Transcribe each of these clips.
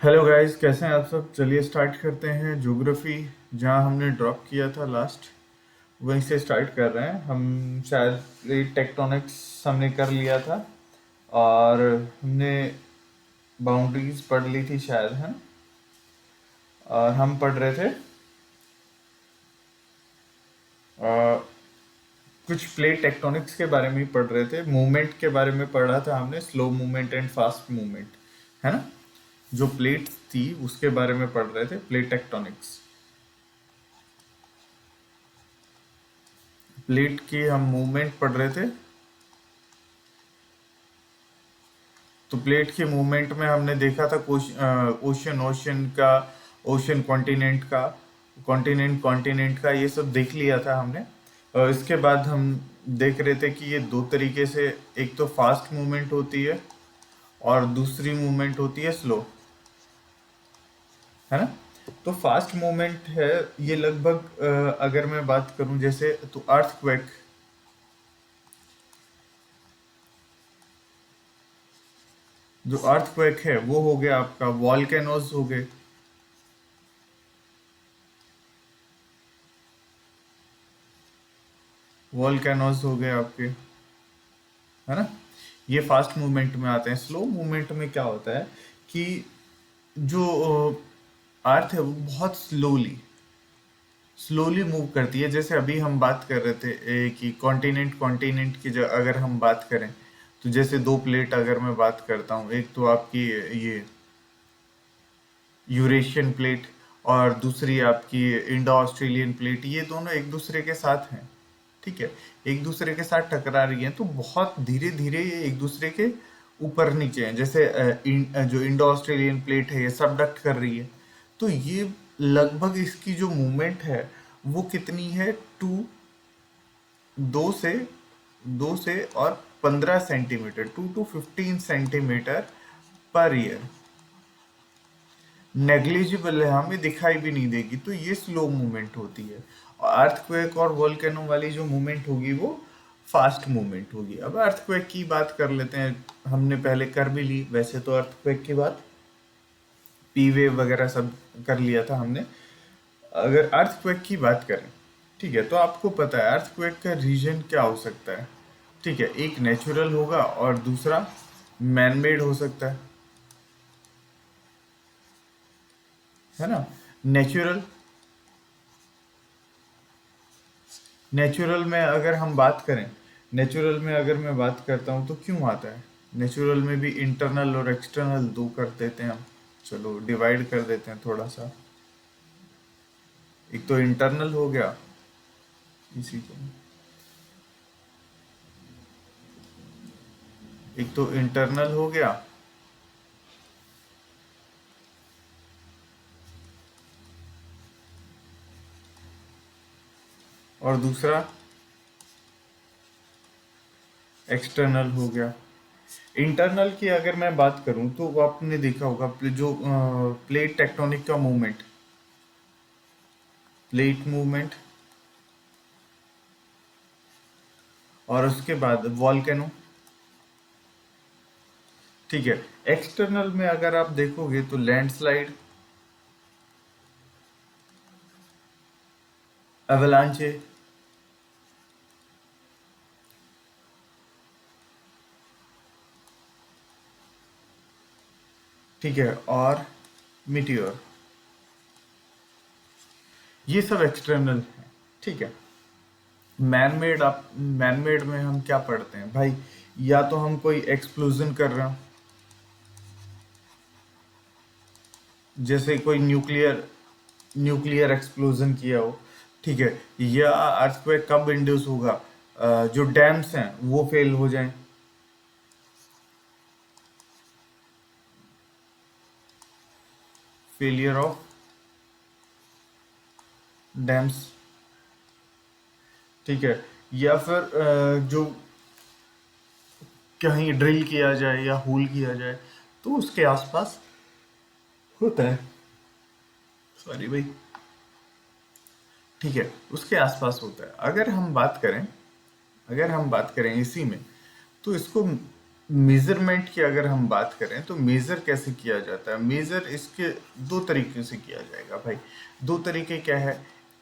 Hello guys, कैसे हैं आप सब। चलिए स्टार्ट करते हैं ज्योग्राफी। जहां हमने ड्रॉप किया था लास्ट, वहीं से स्टार्ट कर रहे हैं हम। शायद टेक्टोनिक्स हमने कर लिया था, और हमने बाउंड्रीज पढ़ ली थी शायद, है ना। और हम पढ़ रहे थे अ, कुछ प्लेट टेक्टोनिक्स के बारे में ही पढ़ रहे थे। मूवमेंट के बारे में पढ़ा था हमने, slow movement and fast movement, है ना। जो प्लेट थी उसके बारे में पढ़ रहे थे, प्लेट टेक्टोनिक्स। प्लेट की हम मूवमेंट पढ़ रहे थे। तो प्लेट के मूवमेंट में हमने देखा था ओशन ओशन का, ओशन कॉन्टिनेंट का ये सब देख लिया था हमने। और इसके बाद हम देख रहे थे कि ये दो तरीके से, एक तो फास्ट मूवमेंट होती है और दूसरी मूवमेंट होती है स्लो, है ना। तो फास्ट मूवमेंट है ये लगभग, अगर मैं बात करूं जैसे, तो अर्थक्वेक, जो अर्थक्वेक है वो हो गया आपका, वॉल्केनोज हो गए, वॉल्केनोज हो गए आपके, है ना। ये फास्ट मूवमेंट में आते हैं। स्लो मूवमेंट में क्या होता है कि जो अर्थ है वो बहुत स्लोली स्लोली मूव करती है। जैसे अभी हम बात कर रहे थे कि कॉन्टिनेंट कॉन्टिनेंट की जो अगर हम बात करें, तो जैसे दो प्लेट अगर मैं बात करता हूँ, एक तो आपकी ये यूरेशियन प्लेट और दूसरी आपकी इंडो ऑस्ट्रेलियन प्लेट, ये दोनों एक दूसरे के साथ हैं, ठीक है। एक दूसरे के साथ टकरा रही हैं, तो बहुत धीरे धीरे ये एक दूसरे के ऊपर नीचे हैं। जैसे जो इंडो ऑस्ट्रेलियन प्लेट है ये सबडक्ट कर रही है, तो ये लगभग इसकी जो मूवमेंट है वो कितनी है, टू दो से दो से और 15 centimetre, 2 to 15 centimetre per year. Negligible है, हमें दिखाई भी नहीं देगी, तो ये स्लो मूवमेंट होती है। और अर्थक्वेक और वोल्केनो वाली जो मूवमेंट होगी वो फास्ट मूवमेंट होगी। अब अर्थक्वेक की बात कर लेते हैं, हमने पहले कर भी ली वैसे तो अर्थक्वेक की बात, पी वेव वगैरह सब कर लिया था हमने। अगर अर्थक्वेक की बात करें, ठीक है, तो आपको पता है अर्थक्वेक का रीजन क्या हो सकता है, ठीक है। एक नेचुरल होगा और दूसरा मैन मेड हो सकता है ना। नेचुरल नेचुरल में अगर हम बात करें, नेचुरल में अगर मैं बात करता हूँ तो क्यों आता है। नेचुरल में भी इंटरनल और एक्सटर्नल दो कर देते हैं हम। चलो डिवाइड कर देते हैं थोड़ा सा। एक तो इंटरनल हो गया, इसी को, एक तो इंटरनल हो गया और दूसरा एक्सटर्नल हो गया। इंटरनल की अगर मैं बात करूं तो वो आपने देखा होगा, जो प्लेट टेक्टोनिक का मूवमेंट, प्लेट मूवमेंट, और उसके बाद वॉल्केनो, ठीक है। एक्सटर्नल में अगर आप देखोगे तो लैंडस्लाइड, एवलांचे, ठीक है, और मीटियोर, ये सब एक्सटर्नल है, ठीक है। मैन मेड, आप मैन मेड में हम क्या पढ़ते हैं भाई, या तो हम कोई एक्सप्लोजन कर रहे हो, जैसे कोई न्यूक्लियर न्यूक्लियर एक्सप्लोजन किया हो, ठीक है। या अर्थक्वेक कब इंड्यूस होगा, जो डैम्स हैं वो फेल हो जाएं, फेलियर ऑफ डैम्स, ठीक है। या फिर जो कहीं ड्रिल किया जाए या होल किया जाए, तो उसके आसपास होता है, सॉरी भाई, ठीक है, उसके आसपास होता है। अगर हम बात करें इसी में, तो इसको मेजरमेंट की अगर हम बात करें तो मेजर कैसे किया जाता है? मेजर इसके दो तरीके से किया जाएगा भाई। दो तरीके क्या है?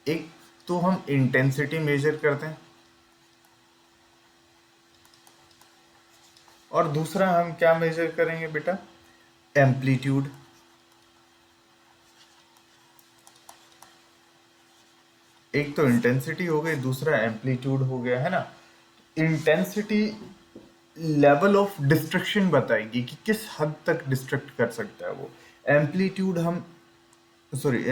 एक तो हम इंटेंसिटी मेजर करते हैं, और दूसरा हम क्या मेजर करेंगे बेटा? एम्पलीट्यूड। एक तो इंटेंसिटी हो गई, दूसरा एम्पलीट्यूड हो गया, है ना? इंटेंसिटी लेवल ऑफ डिस्ट्रक्शन बताएगी कि किस हद तक डिस्ट्रक्ट कर सकता है वो। एम्पलीट्यूड हम, सॉरी,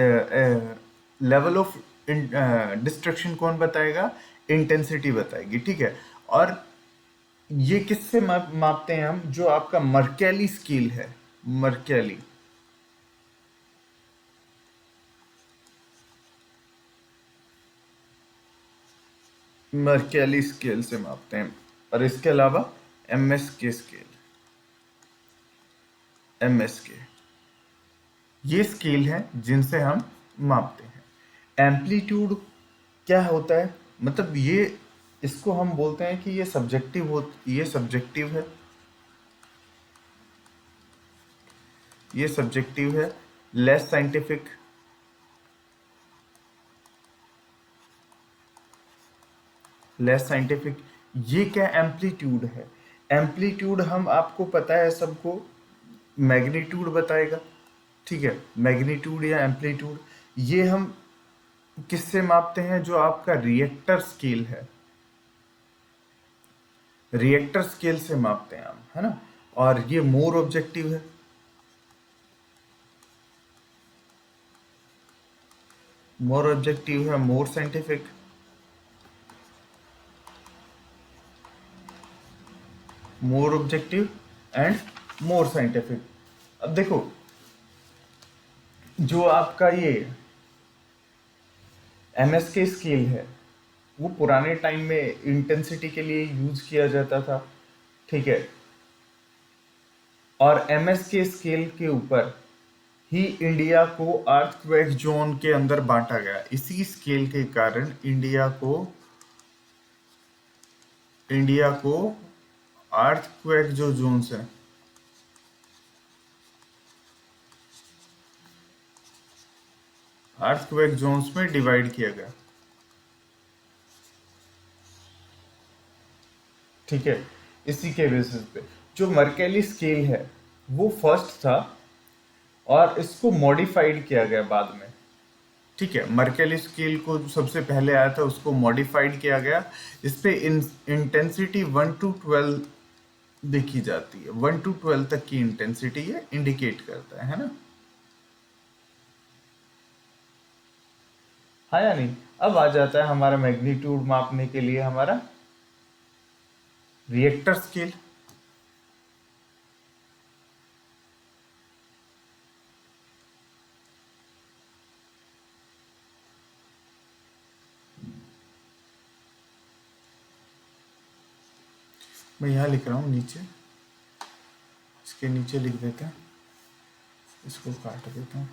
लेवल ऑफ डिस्ट्रक्शन कौन बताएगा? इंटेंसिटी बताएगी, ठीक है। और ये किससे मापते हैं हम? जो आपका मर्केली स्केल है, मर्केली, मर्केली स्केल से मापते हैं। और इसके अलावा एमएस के स्केल, एमएस के, ये स्केल हैं जिनसे हम मापते हैं। एम्पलीट्यूड क्या होता है? मतलब ये, इसको हम बोलते हैं कि ये सब्जेक्टिव है, ये सब्जेक्टिव है, लेस साइंटिफिक। लेस साइंटिफिक, ये क्या एम्पलीट्यूड है? एम्पलीट्यूड हम, आपको पता है सबको, मैग्नीट्यूड बताएगा, ठीक है। मैग्नीट्यूड या एम्पलीट्यूड, ये हम किससे मापते हैं? जो आपका रिएक्टर स्केल है, रिएक्टर स्केल से मापते हैं हम, है ना? और ये मोर ऑब्जेक्टिव है, मोर ऑब्जेक्टिव है, more scientific, more objective and more scientific. अब देखो, जो आपका ये एमएसके स्केल है, वो पुराने टाइम में इंटेंसिटी के लिए यूज किया जाता था, ठीक है। और एमएसके स्केल के ऊपर ही इंडिया को अर्थक्वेक जोन के अंदर बांटा गया। इसी स्केल के कारण इंडिया को अर्थक्वेक जो जोन्स है, अर्थक्वेक जोन्स में डिवाइड किया गया, ठीक है। इसी के बेसिस पे जो मर्केली स्केल है वो फर्स्ट था, और इसको मॉडिफाइड किया गया बाद में, ठीक है। मर्केली स्केल को जो सबसे पहले आया था उसको मॉडिफाइड किया गया। इस पे इंटेंसिटी 1 to 12 देखी जाती है, 1 to 12 तक की इंटेंसिटी ये इंडिकेट करता है ना? हाँ या नहीं? अब आ जाता है हमारा मैग्नीट्यूड मापने के लिए हमारा रिएक्टर स्केल। मैं यहाँ लिख रहा हूँ नीचे, इसके नीचे लिख देते हैं, इसको काट देता हूँ।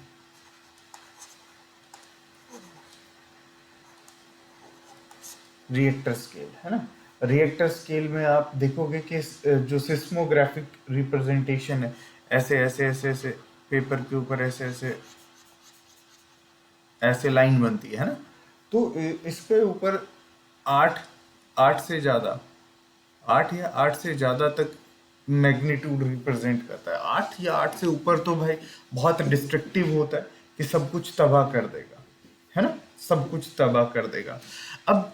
रिएक्टर स्केल, है ना? रिएक्टर स्केल में आप देखोगे कि जो सिस्मोग्राफिक रिप्रेजेंटेशन है, ऐसे ऐसे ऐसे ऐसे पेपर के ऊपर ऐसे ऐसे ऐसे लाइन बनती है ना? तो इसके ऊपर आठ आठ से ज़्यादा, 8 या 8 से ज़्यादा तक मैग्नीट्यूड रिप्रेजेंट करता है। 8 या 8 से ऊपर तो भाई बहुत डिस्ट्रक्टिव होता है कि सब कुछ तबाह कर देगा, है ना? सब कुछ तबाह कर देगा। अब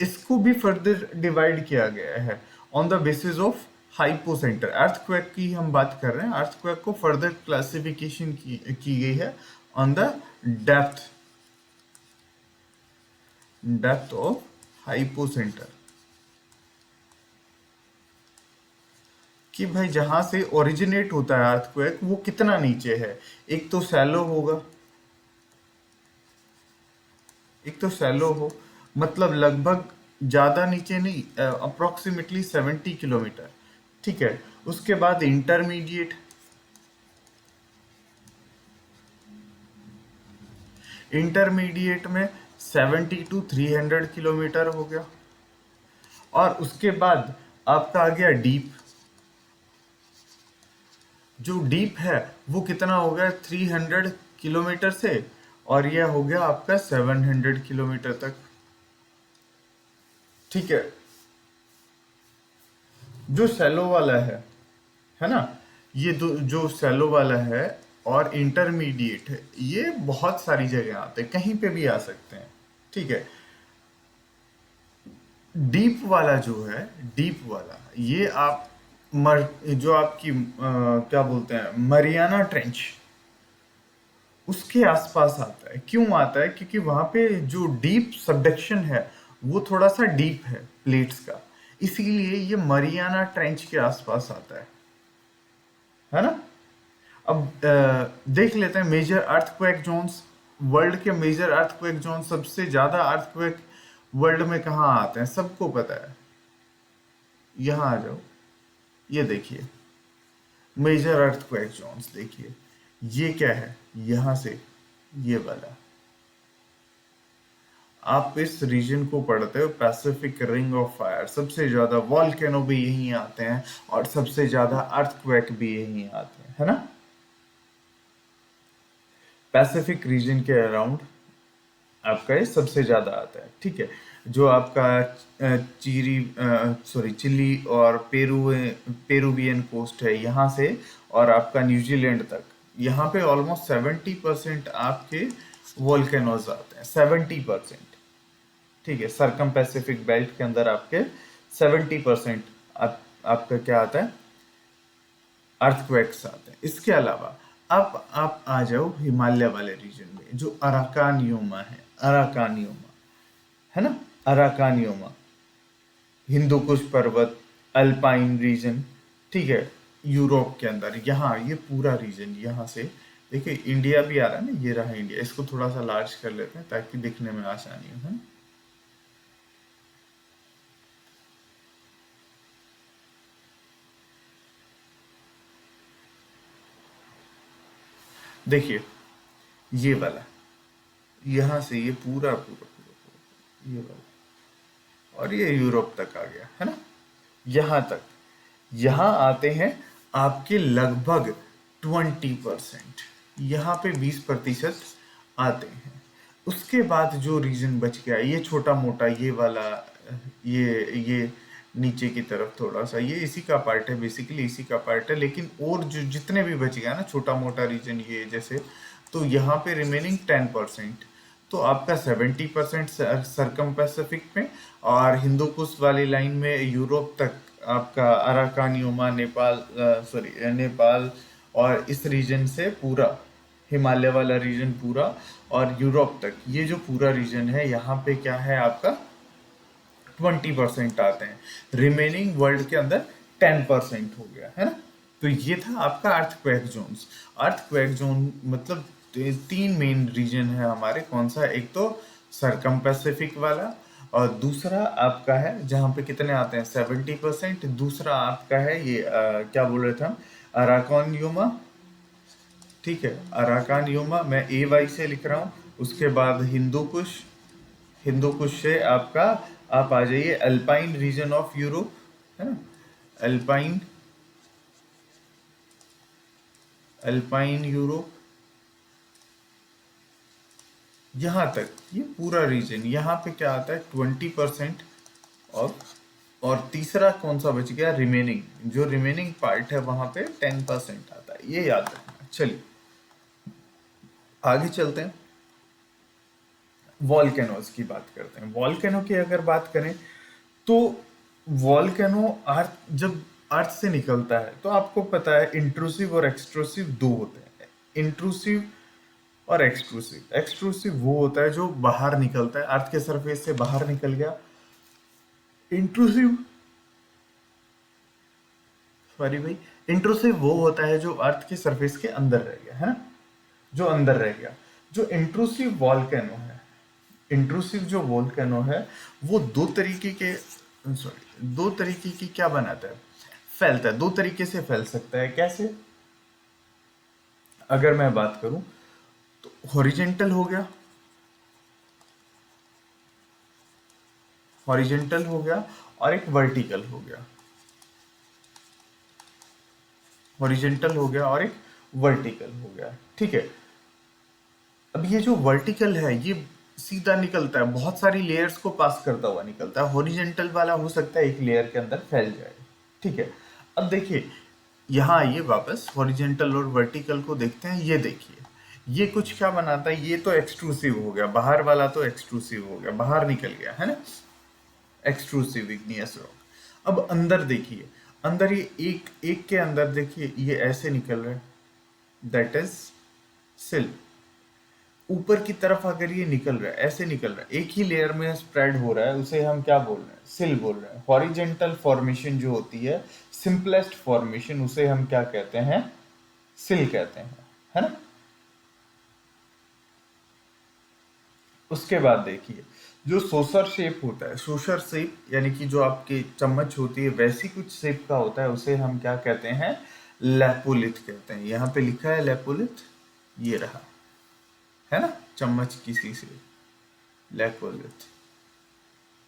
इसको भी फर्दर डिवाइड किया गया है on the basis of hypocentre. Earthquake की हम बात कर रहे हैं, अर्थक्वेक को फर्दर क्लासिफिकेशन की गई है on the depth depth of hypocentre, कि भाई जहां से ओरिजिनेट होता है अर्थक्वेक वो कितना नीचे है। एक तो सैलो होगा, एक तो सैलो हो, मतलब लगभग ज्यादा नीचे नहीं, अप्रोक्सीमेटली 70 किलोमीटर, ठीक है। उसके बाद इंटरमीडिएट, इंटरमीडिएट में 70 to 300 किलोमीटर हो गया। और उसके बाद आपका आ गया डीप, जो डीप है वो कितना हो गया 300 किलोमीटर से, और यह हो गया आपका 700 किलोमीटर तक। ठीक है। जो सैलो वाला है ना, ये जो सैलो वाला है और इंटरमीडिएट है, ये बहुत सारी जगह आते हैं, कहीं पे भी आ सकते हैं। ठीक है। डीप वाला जो है, डीप वाला ये आप जो आपकी क्या बोलते हैं, मरियाना ट्रेंच, उसके आसपास आता है। क्यों आता है? क्योंकि वहां पे जो डीप सबडक्शन है वो थोड़ा सा डीप है प्लेट्स का, इसीलिए ये मरियाना ट्रेंच के आसपास आता है ना। अब देख लेते हैं मेजर अर्थक्वेक जोन्स। वर्ल्ड के मेजर अर्थक्वेक जोन, सबसे ज्यादा अर्थक्वेक वर्ल्ड में कहाँ आते हैं, सबको पता है। यहाँ आ जाओ, ये देखिए मेजर अर्थक्वेक जोन्स, देखिए ये क्या है, यहां से ये वाला, आप इस रीजन को पढ़ते हो पैसिफिक रिंग ऑफ फायर, सबसे ज्यादा वॉल्केनो भी यहीं आते हैं और सबसे ज्यादा अर्थक्वेक भी यहीं आते हैं, है ना। पैसिफिक रीजन के अराउंड आपका ये सबसे ज्यादा आता है। ठीक है। जो आपका चिली और पेरुवियन कोस्ट है यहाँ से, और आपका न्यूजीलैंड तक, यहाँ पे ऑलमोस्ट 70% आपके वोल्केनोज आते हैं, 70%। ठीक है। सरकम पैसिफिक बेल्ट के अंदर आपके 70% आपका क्या आता है, अर्थक्वेक्स आते हैं। इसके अलावा अब आप आ जाओ हिमालय वाले रीजन में, जो अराकानियोमा है, अराकानियोमा, है ना, अराकानियोमा, हिंदू कुश पर्वत, अल्पाइन रीजन। ठीक है। यूरोप के अंदर यहाँ ये पूरा रीजन, यहाँ से देखिए इंडिया भी आ रहा है ना, ये रहा इंडिया। इसको थोड़ा सा लार्ज कर लेते हैं ताकि दिखने में आसानी हो, है ना? देखिए ये वाला, यहाँ से ये पूरा पूरा पूरा पूरा ये वाला, और ये यूरोप तक आ गया, है ना, यहाँ तक। यहाँ आते हैं आपके लगभग 20%, यहाँ पे 20% आते हैं। उसके बाद जो रीजन बच गया, ये छोटा मोटा ये वाला, ये नीचे की तरफ थोड़ा सा, ये इसी का पार्ट है, बेसिकली इसी का पार्ट है। लेकिन और जो जितने भी बच गया ना छोटा मोटा रीजन ये जैसे, तो यहाँ पे रिमेनिंग 10%, तो आपका 70% सरकम पैसिफिक में, और हिंदू कुश वाली लाइन में यूरोप तक आपका अराकानियोमा, नेपाल, नेपाल, और इस रीजन से पूरा हिमालय वाला रीजन पूरा, और यूरोप तक ये जो पूरा रीजन है, यहाँ पे क्या है आपका 20% आते हैं। रिमेनिंग वर्ल्ड के अंदर 10% हो गया, है ना। तो ये था आपका अर्थक्वेक जोन्स। अर्थक्वेक जोन मतलब तीन मेन रीजन है हमारे। कौन सा? एक तो सरकम पैसिफिक वाला, और दूसरा आपका है जहाँ पे कितने आते हैं 70%। दूसरा आपका है ये क्या बोल रहे थे हम, अराकॉन। ठीक है। अराकान यूमा मैं ए वाई से लिख रहा हूँ। उसके बाद हिंदू कुश, हिंदू कुश से आपका आप आ जाइए अल्पाइन रीजन ऑफ यूरोप, है ना, अल्पाइन, अल्पाइन यूरोप, यहाँ तक ये पूरा रीजन। यहाँ पे क्या आता है 20%, और तीसरा कौन सा बच गया, रिमेनिंग, जो रिमेनिंग पार्ट है वहां पे 10% आता है, ये याद रखना। चलिए आगे चलते हैं, वॉल्केनोज की बात करते हैं। वॉल्केनो की अगर बात करें तो वॉल्केनो अर्थ, जब अर्थ से निकलता है तो आपको पता है इंट्रूसिव और एक्सट्रूसिव दो होते हैं। इंट्रूसिव और एक्सट्रूसिव, एक्सट्रूसिव वो होता है जो बाहर निकलता है, अर्थ के सरफेस से बाहर निकल गया। इंट्रूसिव, सॉरी भाई, इंट्रूसिव वो होता है जो अर्थ के सरफेस के अंदर रह गया, है ना, जो अंदर रह गया। जो इंट्रूसिव वॉल्केनो है, इंट्रूसिव जो वोल्केनो है, वो दो तरीके के, सॉरी, दो तरीके की क्या बनाता है, फैलता है। दो तरीके से फैल सकता है। कैसे? अगर मैं बात करूं तो हॉरिजेंटल हो गया, हॉरिजेंटल हो गया, और एक वर्टिकल हो गया। हॉरिजेंटल हो गया और एक वर्टिकल हो गया, ठीक है। अब ये जो वर्टिकल है ये सीधा निकलता है, बहुत सारी लेयर्स को पास करता हुआ निकलता है। हॉरिजेंटल वाला हो सकता है एक लेयर के अंदर फैल जाए, ठीक है। अब देखिए, यहाँ आइए वापस हॉरिजेंटल और वर्टिकल को देखते हैं। ये देखिए, ये कुछ क्या बनाता है, ये तो एक्सट्रूसिव हो गया, बाहर वाला तो एक्सट्रूसिव हो गया, बाहर निकल गया है ना, एक्सट्रूसिव इग्नियस रॉक। अब अंदर देखिए, अंदर ये एक एक के अंदर देखिए ये ऐसे निकल रहा है, दैट इज सिल। ऊपर की तरफ अगर ये निकल रहा है, ऐसे निकल रहा है, एक ही लेयर में स्प्रेड हो रहा है, उसे हम क्या बोल रहे हैं, सिल बोल रहे हैं। हॉरिजेंटल फॉर्मेशन जो होती है, सिंपलेस्ट फॉर्मेशन, उसे हम क्या कहते हैं, सिल कहते हैं, है ना। उसके बाद देखिए, जो सोसर शेप होता है, सोसर शेप यानी कि जो आपकी चम्मच होती है वैसी कुछ शेप का होता है, उसे हम क्या कहते हैं, लेपोलिथ कहते हैं। यहाँ पे लिखा है लेपोलिथ, ये रहा, है ना, चम्मच किसी से, लेपोलिथ,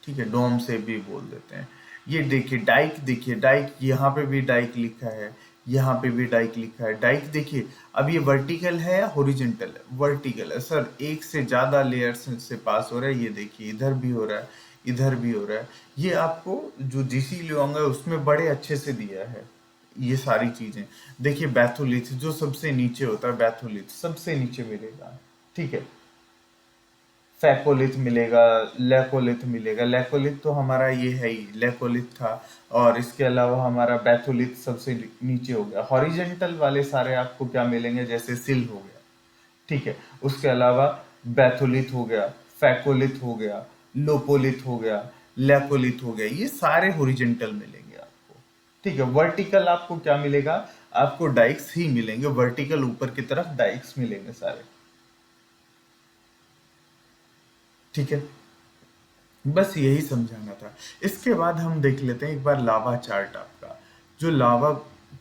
ठीक है। डोम से भी बोल देते हैं। ये देखिए डाइक, देखिए डाइक, यहाँ पे भी डाइक लिखा है, यहाँ पे भी डाइक लिखा है। डाइक देखिए, अब ये वर्टिकल है या हॉरिजेंटल है, वर्टिकल है सर, एक से ज्यादा लेयर्स से पास हो रहा है। ये देखिए इधर भी हो रहा है, इधर भी हो रहा है। ये आपको जो जीसी लियोंग है उसमें बड़े अच्छे से दिया है ये सारी चीजें। देखिए बैथोलिथ जो सबसे नीचे होता है, बैथोलिथ सबसे नीचे मिलेगा, ठीक है। फैकोलिथ मिलेगा, लेकोलिथ मिलेगा। लेकोलिथ तो हमारा ये है ही, लेकोलिथ था। और इसके अलावा हमारा बैथोलिथ सबसे नीचे हो गया। हॉरिजेंटल वाले सारे आपको क्या मिलेंगे, जैसे सिल हो गया, ठीक है। उसके अलावा बैथोलिथ हो गया, फैकोलिथ हो गया, लोपोलिथ हो गया, लेकोलिथ हो गया, ये सारे हॉरिजेंटल मिलेंगे आपको, ठीक है। वर्टिकल आपको क्या मिलेगा, आपको डाइक्स ही मिलेंगे, वर्टिकल ऊपर की तरफ डाइक्स मिलेंगे सारे, ठीक है। बस यही समझाना था। इसके बाद हम देख लेते हैं एक बार लावा चार्ट आपका। जो लावा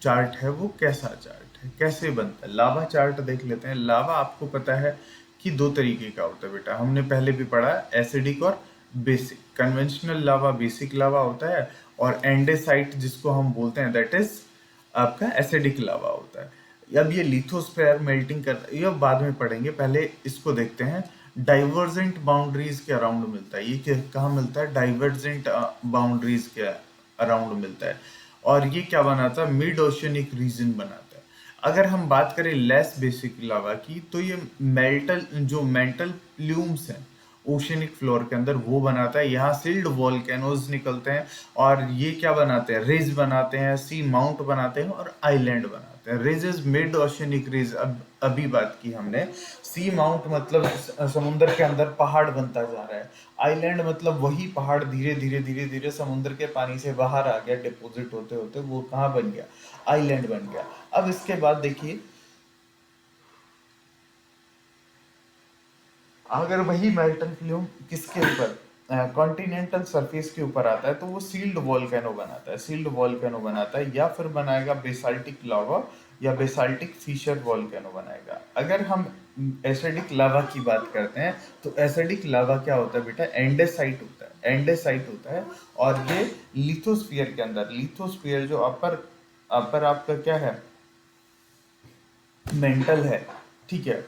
चार्ट है वो कैसा चार्ट है, कैसे बनता है, लावा चार्ट देख लेते हैं। लावा आपको पता है कि दो तरीके का होता है बेटा, हमने पहले भी पढ़ा है, एसिडिक और बेसिक। कन्वेंशनल लावा बेसिक लावा होता है, और एंडेसाइट जिसको हम बोलते हैं दैट इज आपका एसिडिक लावा होता है। अब ये लिथोस्फेयर मेल्टिंग कर, ये बाद में पढ़ेंगे, पहले इसको देखते हैं। डाइवर्जेंट बाउंड्रीज के अराउंड मिलता है, ये कहाँ मिलता है, डाइवर्जेंट बाउंड्रीज के अराउंड मिलता है। और ये क्या बनाता है, मिड ओशियनिक रीजन बनाता है। अगर हम बात करें लेस बेसिक लावा की, तो ये मेल्टल जो मेंटल प्लूम्स हैं ओशनिक फ्लोर के अंदर, वो बनाता है। यहाँ सिल्ड वॉल्केनोज निकलते हैं, और ये क्या बनाते हैं, रिज बनाते हैं, सी माउंट बनाते हैं, और आइलैंड बनाते हैं। Ridge is mid oceanic ridge, अब अभी बात की हमने। सी माउंट मतलब समुद्र के अंदर पहाड़ बनता जा रहा है। आइलैंड मतलब वही पहाड़ धीरे धीरे धीरे धीरे समुद्र के पानी से बाहर आ गया, डिपोजिट होते होते वो कहाँ बन गया, आइलैंड बन गया। अब इसके बाद देखिए, अगर वही मेल्टन फ्लूम किसके ऊपर, कॉन्टिनेंटल सरफेस के ऊपर आता है, तो वो सील्ड वॉल्केनो बनाता है, सील्ड वॉल्केनो बनाता है, या फिर बनाएगा बेसाल्टिक लावा, या बेसाल्टिक फिशर वॉल्केनो बनाएगा। अगर हम एसिडिक लावा की बात करते हैं, तो एसिडिक लावा क्या होता है बेटा, एंडेसाइट होता है, एंडेसाइट होता है। और ये लिथोस्फीयर के अंदर, लिथोस्फीयर जो अपर अपर आपका क्या है, मेंटल है, ठीक है,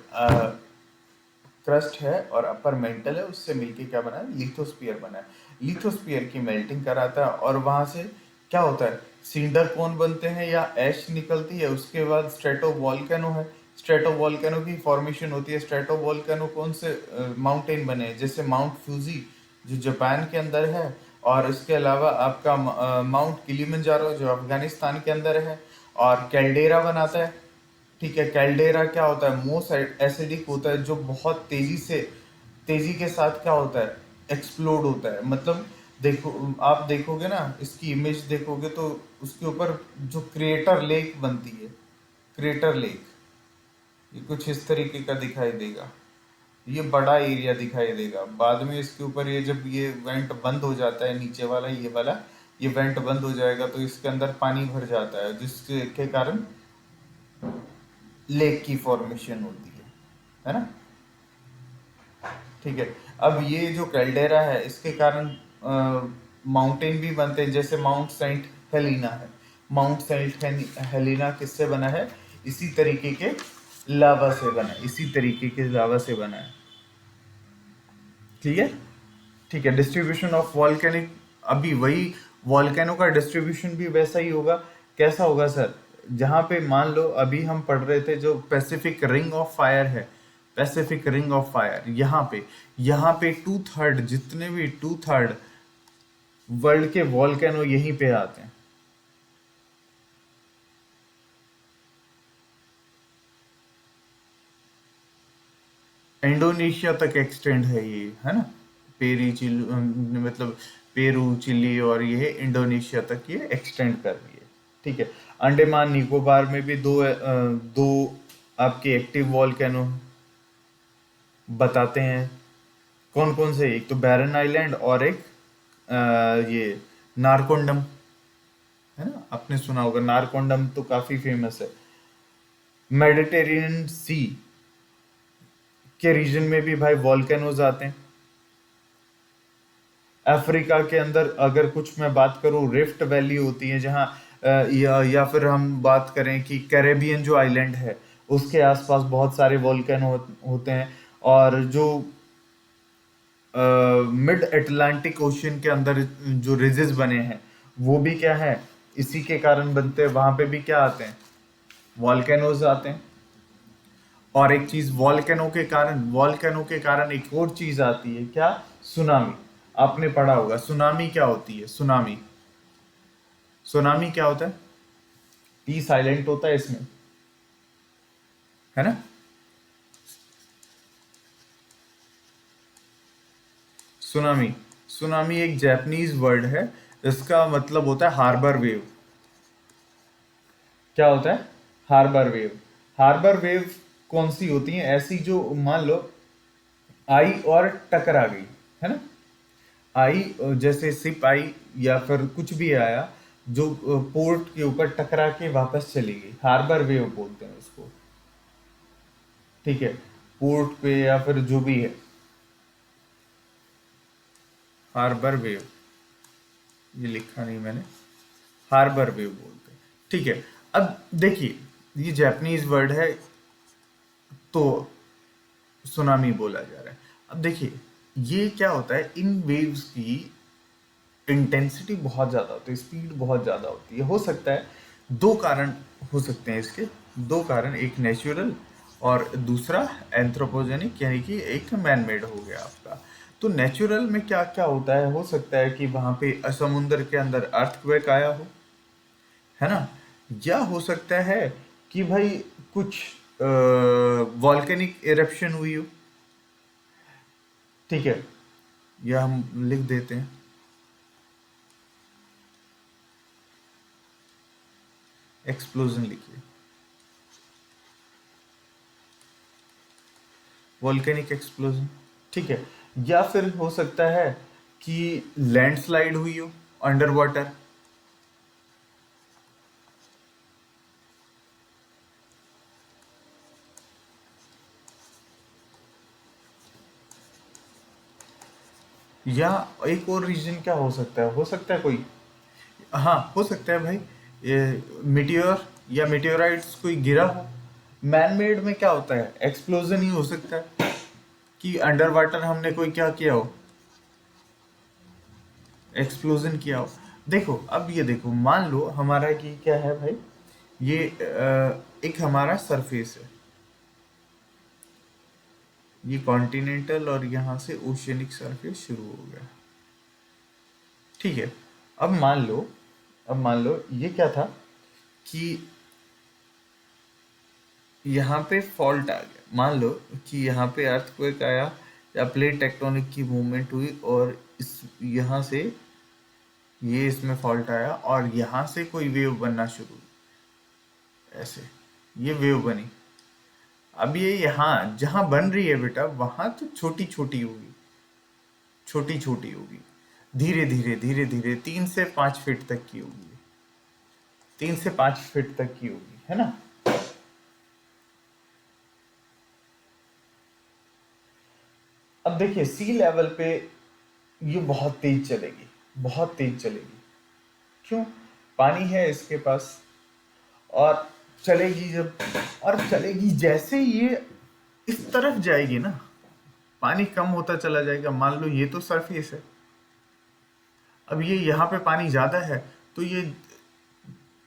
क्रस्ट है और अपर मेंटल है, उससे मिलके क्या बना है, लिथोस्फीयर बना है। लिथोस्फीयर की मेल्टिंग कराता है, और वहां से क्या होता है, सिंडर कोन बनते हैं या ऐश निकलती है। उसके बाद स्ट्रेटो वॉल्केनो है, स्ट्रेटो वॉल्केनो की फॉर्मेशन होती है। स्ट्रेटो वॉल्केनो कौन से माउंटेन बने हैं, जैसे माउंट फ्यूजी जो जापान के अंदर है, और इसके अलावा आपका माउंट किलिमंजारो जो अफगानिस्तान के अंदर है, और कैल्डेरा बनाता है, ठीक है। कैल्डेरा क्या होता है, मोस्ट एसिडिक होता है, जो बहुत तेजी के साथ क्या होता है, एक्सप्लोड होता है। मतलब देखो, आप देखोगे ना, इसकी इमेज देखोगे तो उसके ऊपर जो क्रेटर लेक बनती है, क्रेटर लेक, ये कुछ इस तरीके का दिखाई देगा। ये बड़ा एरिया दिखाई देगा। बाद में इसके ऊपर ये जब ये वेंट बंद हो जाता है, नीचे वाला ये वाला, ये वेंट बंद हो जाएगा, तो इसके अंदर पानी भर जाता है, जिसके के कारण लेक की फॉर्मेशन होती है ना, ठीक है। अब ये जो कैल्डेरा है, इसके कारण माउंटेन भी बनते हैं, जैसे माउंट सेंट हेलिना है। माउंट सेंट हेलिना किससे बना है? इसी तरीके के लावा से बना है, इसी तरीके के लावा से बना है। क्लियर? ठीक है। डिस्ट्रीब्यूशन ऑफ वॉल्केनिक, अभी वही वॉल्केनो का डिस्ट्रीब्यूशन भी वैसा ही होगा। कैसा होगा सर? जहां पे मान लो अभी हम पढ़ रहे थे जो पैसिफिक रिंग ऑफ फायर है, पैसिफिक रिंग ऑफ फायर, यहाँ पे 2/3, जितने भी 2/3 वर्ल्ड के वॉल्केनो यहीं पे आते हैं। इंडोनेशिया तक एक्सटेंड है ये, है ना? पेरी चिली, मतलब पेरू, चिली और ये इंडोनेशिया तक ये एक्सटेंड कर रही है। ठीक है। अंडमान निकोबार में भी दो आपके एक्टिव वॉल्केनो बताते हैं। कौन कौन से? एक तो बैरन आइलैंड और एक ये नारकोंडम, है ना? आपने सुना होगा, नारकोंडम तो काफी फेमस है। मेडिटेरेनियन सी के रीजन में भी भाई वॉल्केनोज आते हैं। अफ्रीका के अंदर अगर कुछ मैं बात करूं, रिफ्ट वैली होती है जहां या फिर हम बात करें कि कैरेबियन जो आइलैंड है उसके आसपास बहुत सारे वॉल्केनो होते हैं। और जो मिड अटलांटिक ओशियन के अंदर जो रिजेस बने हैं वो भी क्या है, इसी के कारण बनते हैं। वहां पे भी क्या आते हैं? वॉल्केनोज आते हैं। और एक चीज वॉल्केनो के कारण एक और चीज आती है, क्या? सुनामी। आपने पढ़ा होगा सुनामी क्या होती है? सुनामी, सुनामी क्या होता है? टी साइलेंट होता है इसमें, है ना? सुनामी, सुनामी एक जापानीज वर्ड है। इसका मतलब होता है हार्बर वेव। क्या होता है? Harbour wave. हार्बर वेव कौन सी होती है? ऐसी जो मान लो आई और टकरा गई, है ना? आई, जैसे शिप आई या फिर कुछ भी आया जो पोर्ट के ऊपर टकरा के वापस चली गई, हार्बर वेव बोलते हैं उसको। ठीक है। पोर्ट पे या फिर जो भी है, हार्बर वेव, ये लिखा नहीं मैंने, हार्बर वेव बोलते हैं। ठीक है। अब देखिए, ये जापानीज वर्ड है तो सुनामी बोला जा रहा है। अब देखिए, ये क्या होता है, इन वेव्स की इंटेंसिटी बहुत ज़्यादा होती है, स्पीड बहुत ज़्यादा होती है। हो सकता है दो कारण हो सकते हैं इसके, दो कारण, एक नेचुरल और दूसरा एंथ्रोपोजेनिक, यानी कि एक मैन मेड हो गया आपका। तो नेचुरल में क्या क्या होता है? हो सकता है कि वहाँ पे समुद्र के अंदर अर्थक्वेक आया हो, है ना? या हो सकता है कि भाई कुछ वॉल्केनिक इरप्शन हुई हो। ठीक है। या हम लिख देते हैं, एक्सप्लोजन लिखिए, वॉल्केनिक एक्सप्लोजन। ठीक है। या फिर हो सकता है कि लैंडस्लाइड हुई हो अंडर वाटर। या एक और रीजन क्या हो सकता है? हो सकता है कोई, हाँ हो सकता है भाई, ये मिटियोर या मिटियोराइट्स कोई गिरा हो। मैन मेड में क्या होता है? एक्सप्लोजन ही हो सकता है कि अंडर वाटर हमने कोई क्या किया हो, एक्सप्लोजन किया हो। देखो, अब ये देखो, मान लो हमारा कि क्या है भाई, ये एक हमारा सरफेस है, ये कॉन्टिनेंटल और यहाँ से ओशियनिक सरफेस शुरू हो गया। ठीक है। अब मान लो, अब मान लो ये क्या था कि यहाँ पे फॉल्ट आ गया। मान लो कि यहाँ पे अर्थक्वेक आया या प्लेट टेक्टोनिक की मूवमेंट हुई और इस यहाँ से ये इसमें फॉल्ट आया और यहाँ से कोई वेव बनना शुरू हुई, ऐसे ये वेव बनी। अब ये यहाँ जहाँ बन रही है बेटा, वहां तो छोटी छोटी होगी, छोटी छोटी होगी, धीरे धीरे धीरे धीरे 3 से 5 फीट तक की होगी, 3 से 5 फीट तक की होगी, है ना? अब देखिए, सी लेवल पे ये बहुत तेज चलेगी, बहुत तेज चलेगी। क्यों? पानी है इसके पास, और चलेगी जब, और चलेगी जैसे ये इस तरफ जाएगी ना, पानी कम होता चला जाएगा। मान लो ये तो सरफेस है, अब ये यहाँ पे पानी ज्यादा है तो ये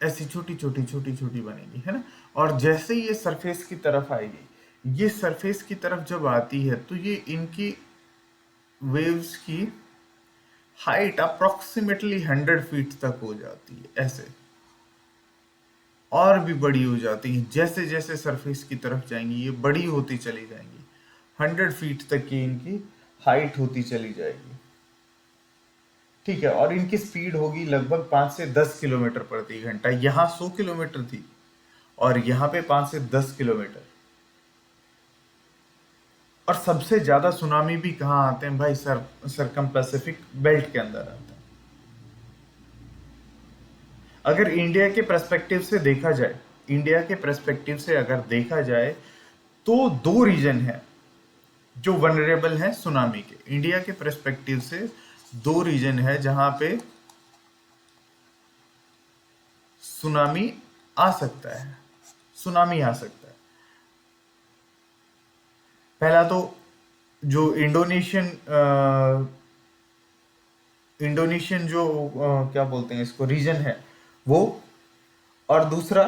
ऐसी छोटी छोटी छोटी छोटी बनेगी, है ना। और जैसे ये सरफेस की तरफ आएगी, ये सरफेस की तरफ जब आती है तो ये इनकी वेव्स की हाइट अप्रोक्सीमेटली 100 फीट तक हो जाती है, ऐसे और भी बड़ी हो जाती है। जैसे जैसे सरफेस की तरफ जाएंगी ये बड़ी होती चली जाएंगी, 100 फीट तक की इनकी हाइट होती चली जाएगी, ठीक है। और इनकी स्पीड होगी लगभग 5 से 10 किलोमीटर प्रति घंटा। यहाँ 100 किलोमीटर थी और यहाँ पे 5 से 10 किलोमीटर। और सबसे ज्यादा सुनामी भी कहाँ आते हैं भाई? सरकम पैसिफिक बेल्ट के अंदर आते हैं। अगर इंडिया के पर्सपेक्टिव से देखा जाए, इंडिया के पर्सपेक्टिव से अगर देखा जाए तो दो रीजन है जो वनरेबल है सुनामी के। इंडिया के पर्सपेक्टिव से दो रीजन है जहां पे सुनामी आ सकता है, सुनामी आ सकता है। पहला तो जो इंडोनेशियन जो क्या बोलते हैं इसको, रीजन है वो, और दूसरा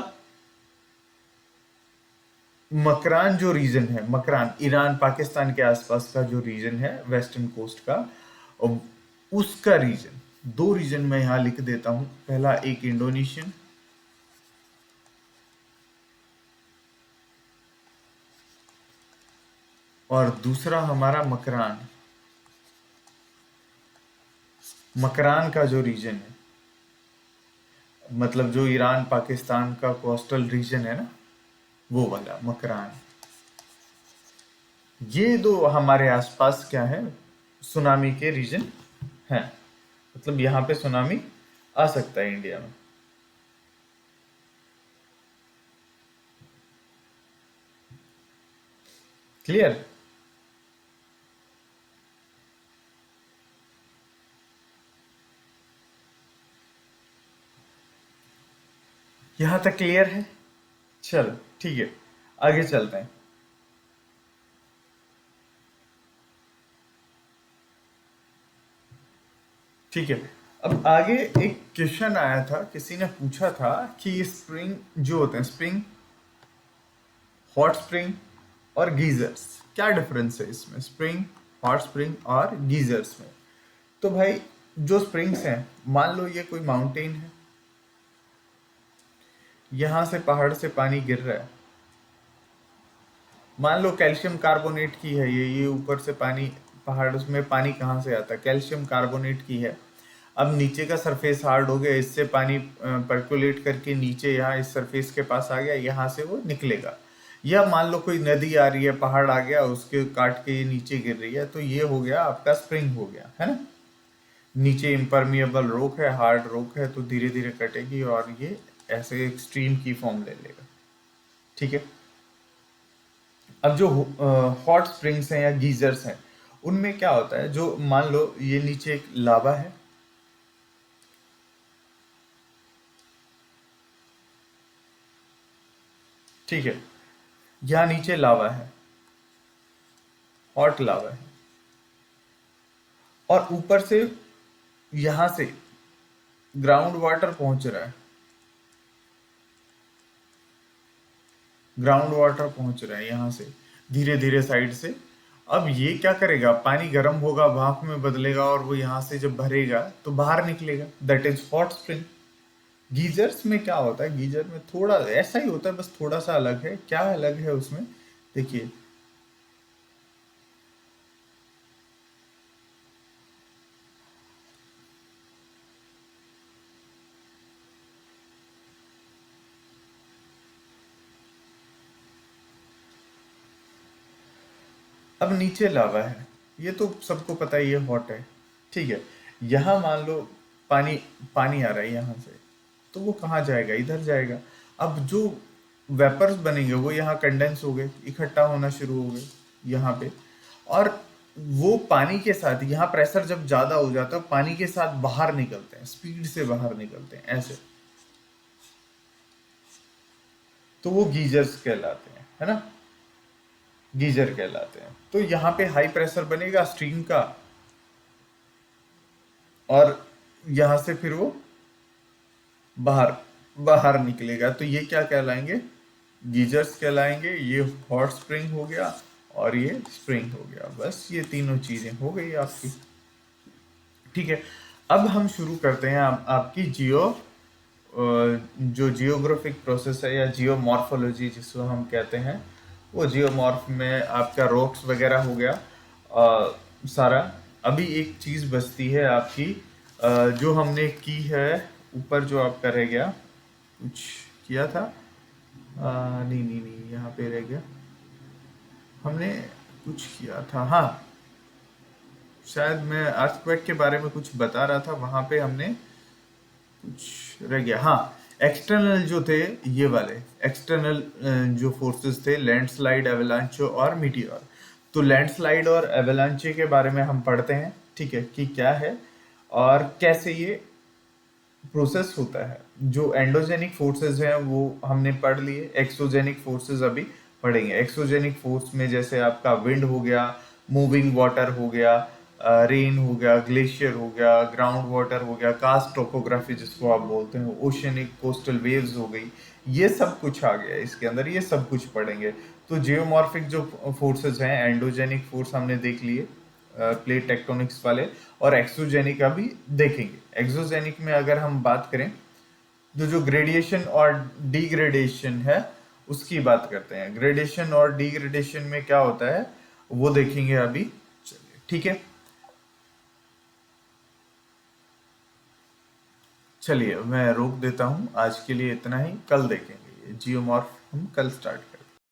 मकरान जो रीजन है, मकरान ईरान पाकिस्तान के आसपास का जो रीजन है वेस्टर्न कोस्ट का, उसका रीजन। दो रीजन मैं यहां लिख देता हूं। पहला एक इंडोनेशियन और दूसरा हमारा मकरान। मकरान का जो रीजन है, मतलब जो ईरान पाकिस्तान का कोस्टल रीजन है ना, वो वाला मकरान। ये दो हमारे आसपास क्या है, सुनामी के रीजन हैं। मतलब यहाँ पे सुनामी आ सकता है इंडिया में। क्लियर? यहां तक क्लियर है? चलो ठीक है, आगे चलते हैं। ठीक है, अब आगे एक क्वेश्चन आया था, किसी ने पूछा था कि स्प्रिंग जो होते हैं, स्प्रिंग, हॉट स्प्रिंग और गीजर्स, क्या डिफरेंस है इसमें, स्प्रिंग, हॉट स्प्रिंग और गीजर्स में। तो भाई जो स्प्रिंग्स हैं, मान लो ये कोई माउंटेन है, यहां से पहाड़ से पानी गिर रहा है। मान लो कैल्शियम कार्बोनेट की है ये ऊपर से पानी, पहाड़ में पानी कहाँ से आता है, कैल्शियम कार्बोनेट की है। अब नीचे का सरफेस हार्ड हो गया, इससे पानी पर्कुलेट करके नीचे यहाँ इस सरफेस के पास आ गया, यहाँ से वो निकलेगा। या मान लो कोई नदी आ रही है, पहाड़ आ गया, उसके काट के ये नीचे गिर रही है, तो ये हो गया आपका स्प्रिंग हो गया, है ना। नीचे इम्परमिएबल रॉक है, हार्ड रॉक है, तो धीरे धीरे कटेगी और ये ऐसे एक स्ट्रीम की फॉर्म ले लेगा, ठीक है। अब जो हॉट स्प्रिंग्स हैं या गीजर्स हैं, उनमें क्या होता है, जो मान लो ये नीचे एक लावा है, ठीक है, यहाँ नीचे लावा है, हॉट लावा है, और ऊपर से यहां से ग्राउंड वाटर पहुंच रहा है, ग्राउंड वाटर पहुंच रहा है यहाँ से धीरे धीरे साइड से। अब ये क्या करेगा, पानी गर्म होगा, भाप में बदलेगा, और वो यहाँ से जब भरेगा तो बाहर निकलेगा, that is hot spring. Geysers में क्या होता है, गीजर में थोड़ा ऐसा ही होता है, बस थोड़ा सा अलग है। क्या अलग है उसमें, देखिए, अब नीचे लावा है, ये तो सबको पता है, ये हॉट है, ठीक है। यहाँ मान लो पानी, पानी आ रहा है यहाँ से, तो वो कहाँ जाएगा, इधर जाएगा। अब जो वेपर्स बनेंगे वो यहाँ कंडेंस हो गए, इकट्ठा होना शुरू हो गए यहाँ पे, और वो पानी के साथ, यहाँ प्रेशर जब ज्यादा हो जाता है, पानी के साथ बाहर निकलते हैं, स्पीड से बाहर निकलते हैं ऐसे, तो वो गीजर्स कहलाते हैं, है ना, गीजर कहलाते हैं। तो यहाँ पे हाई प्रेशर बनेगा स्टीम का, और यहाँ से फिर वो बाहर बाहर निकलेगा, तो ये क्या कहलाएंगे, गीजर्स कहलाएंगे। ये हॉट स्प्रिंग हो गया और ये स्प्रिंग हो गया। बस ये तीनों चीजें हो गई आपकी। ठीक है, अब हम शुरू करते हैं आपकी जो जियोग्राफिक प्रोसेस है या जियोमॉर्फोलॉजी जिसको हम कहते हैं, वो जियोमॉर्फ में आपका रॉक्स वगैरह हो गया सारा। अभी एक चीज बचती है आपकी, जो हमने की है ऊपर, जो आपका रह गया, कुछ किया था, नहीं नहीं नहीं, यहाँ पे रह गया, हमने कुछ किया था, हाँ, शायद मैं अर्थक्वेक के बारे में कुछ बता रहा था, वहां पे हमने कुछ रह गया, हाँ। एक्सटर्नल जो थे, ये वाले एक्सटर्नल जो फोर्सेस थे, लैंडस्लाइड, एवलांचो और मीटियोर। तो लैंडस्लाइड और एवलांचे के बारे में हम पढ़ते हैं, ठीक है, कि क्या है और कैसे ये प्रोसेस होता है। जो एंडोजेनिक फोर्सेस हैं वो हमने पढ़ लिए, एक्सोजेनिक फोर्सेस अभी पढ़ेंगे। एक्सोजेनिक फोर्स में जैसे आपका विंड हो गया, मूविंग वाटर हो गया, रेन हो गया, ग्लेशियर हो गया, ग्राउंड वाटर हो गया, कास्ट टोपोग्राफी जिसको आप बोलते हैं, ओशियनिक कोस्टल वेव्स हो गई, ये सब कुछ आ गया इसके अंदर, ये सब कुछ पढ़ेंगे। तो जियोमॉर्फिक जो फोर्सेस हैं, एंडोजेनिक फोर्स हमने देख लिए, प्लेट टेक्टोनिक्स वाले, और एक्सोजेनिक अभी देखेंगे। एक्सोजेनिक में अगर हम बात करें, तो जो ग्रेडिएशन और डिग्रेडेशन है उसकी बात करते हैं। ग्रेडेशन और डिग्रेडेशन में क्या होता है वो देखेंगे अभी। चलिए, ठीक है, चलिए मैं रोक देता हूँ, आज के लिए इतना ही, कल देखेंगे। ये जियोमॉर्फ हम कल स्टार्ट